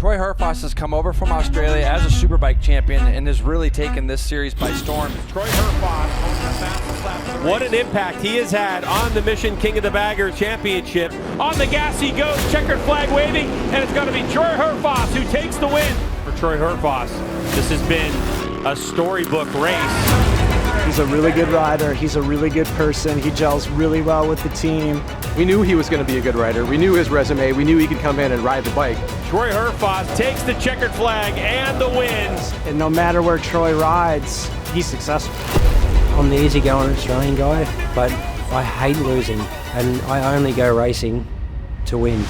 Troy Herfoss has come over from Australia as a Superbike champion and has really taken this series by storm. Troy Herfoss, what an impact he has had on the Mission King of the Baggers Championship. On the gas he goes, checkered flag waving, and it's going to be Troy Herfoss who takes the win. For Troy Herfoss, this has been a storybook race. He's a really good rider. He's a really good person. He gels really well with the team. We knew he was going to be a good rider. We knew his resume. We knew he could come in and ride the bike. Troy Herfoss takes the checkered flag and the wins. And no matter where Troy rides, he's successful. I'm the easygoing Australian guy, but I hate losing, and I only go racing to win.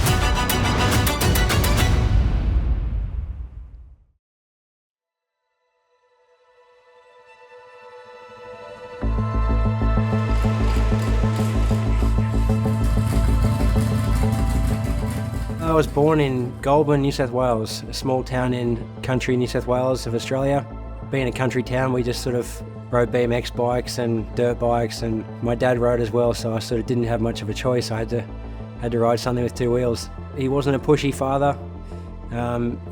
I was born in Goulburn, New South Wales, a small town in country New South Wales of Australia. Being a country town, we just sort of rode BMX bikes and dirt bikes, and my dad rode as well, so I sort of didn't have much of a choice. I had to ride something with two wheels. He wasn't a pushy father.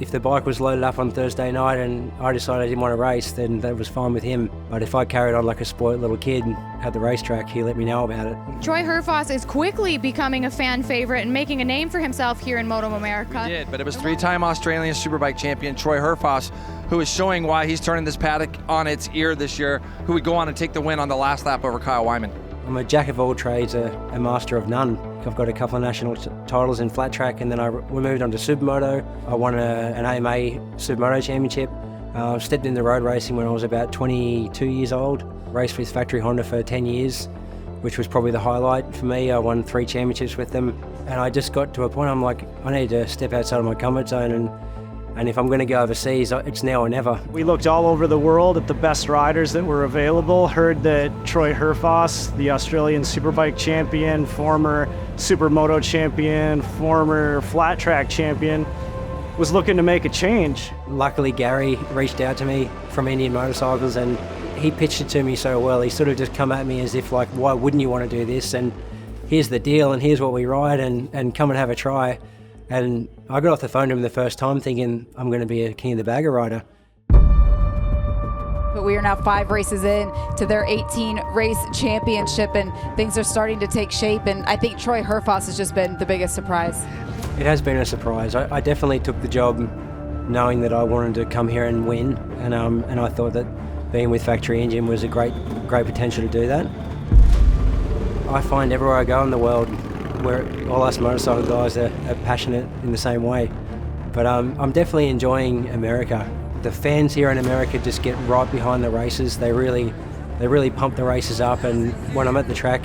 If the bike was loaded up on Thursday night and I decided I didn't want to race, then that was fine with him. But if I carried on like a spoiled little kid at the racetrack, he let me know about it. Troy Herfoss is quickly becoming a fan favorite and making a name for himself here in Moto America. He did, but it was three-time Australian Superbike champion Troy Herfoss who is showing why he's turning this paddock on its ear this year, who would go on and take the win on the last lap over Kyle Wyman. I'm a jack of all trades, a master of none. I've got a couple of national titles in flat track, and then we moved on to Supermoto. I won an AMA Supermoto championship. Stepped into road racing when I was about 22 years old. Raced with factory Honda for 10 years, which was probably the highlight for me. I won 3 championships with them, and I just got to a point I'm like, I need to step outside of my comfort zone, and if I'm going to go overseas, it's now or never. We looked all over the world at the best riders that were available, heard that Troy Herfoss, the Australian Superbike champion, former Supermoto champion, former flat track champion, was looking to make a change. Luckily, Gary reached out to me from Indian Motorcycles, and he pitched it to me so well. He sort of just come at me as if like, why wouldn't you want to do this? And here's the deal, and here's what we ride, and come and have a try. And I got off the phone to him the first time thinking I'm going to be a King of the Bagger rider. But we are now 5 races in to their 18 race championship, and things are starting to take shape, and I think Troy Herfoss has just been the biggest surprise. It has been a surprise. I definitely took the job knowing that I wanted to come here and win, and I thought that being with Factory Engine was a great potential to do that. I find everywhere I go in the world where all us motorcycle guys are passionate in the same way. But I'm definitely enjoying America. The fans here in America just get right behind the races. They really pump the races up, and when I'm at the track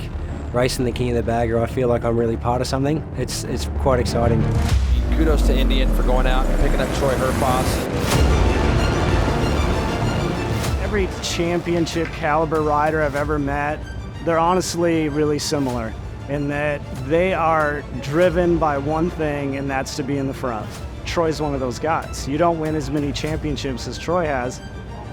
racing the King of the Bagger, I feel like I'm really part of something. It's quite exciting. Kudos to Indian for going out and picking up Troy Herfoss. Every championship caliber rider I've ever met, they're honestly really similar in that they are driven by one thing, and that's to be in the front. Troy's one of those guys. You don't win as many championships as Troy has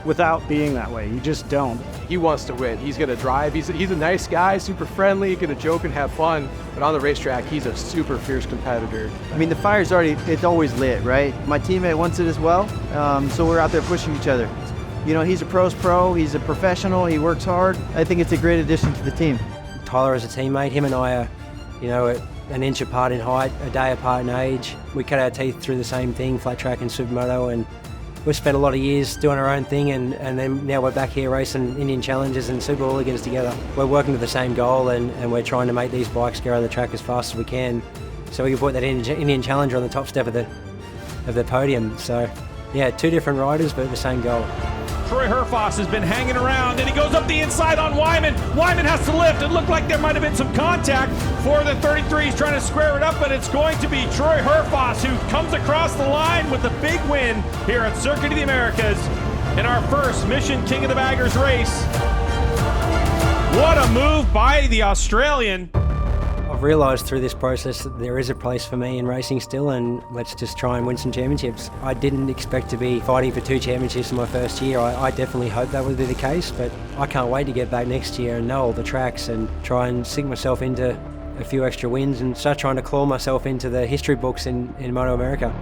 without being that way. You just don't. He wants to win. He's going to drive. He's a nice guy, super friendly, going to joke and have fun. But on the racetrack, he's a super fierce competitor. I mean, the fire's it's always lit, right? My teammate wants it as well, so we're out there pushing each other. You know, he's a pro's pro, he's a professional, he works hard. I think it's a great addition to the team. Tyler is a teammate. Him and I are, an inch apart in height, a day apart in age. We cut our teeth through the same thing, flat track and Supermoto, and we've spent a lot of years doing our own thing, and then now we're back here racing Indian Challengers and Super Hooligans together. We're working to the same goal, and we're trying to make these bikes go on the track as fast as we can, so we can put that Indian Challenger on the top step of the podium. So, yeah, 2 different riders, but the same goal. Troy Herfoss has been hanging around, and he goes up the inside on Wyman. Wyman has to lift. It looked like there might have been some contact for the 33. He's trying to square it up, but it's going to be Troy Herfoss who comes across the line with a big win here at Circuit of the Americas in our first Mission King of the Baggers race. What a move by the Australian. I've realised through this process that there is a place for me in racing still, and let's just try and win some championships. I didn't expect to be fighting for 2 championships in my first year. I definitely hoped that would be the case, but I can't wait to get back next year and know all the tracks and try and sink myself into a few extra wins and start trying to claw myself into the history books in Moto America.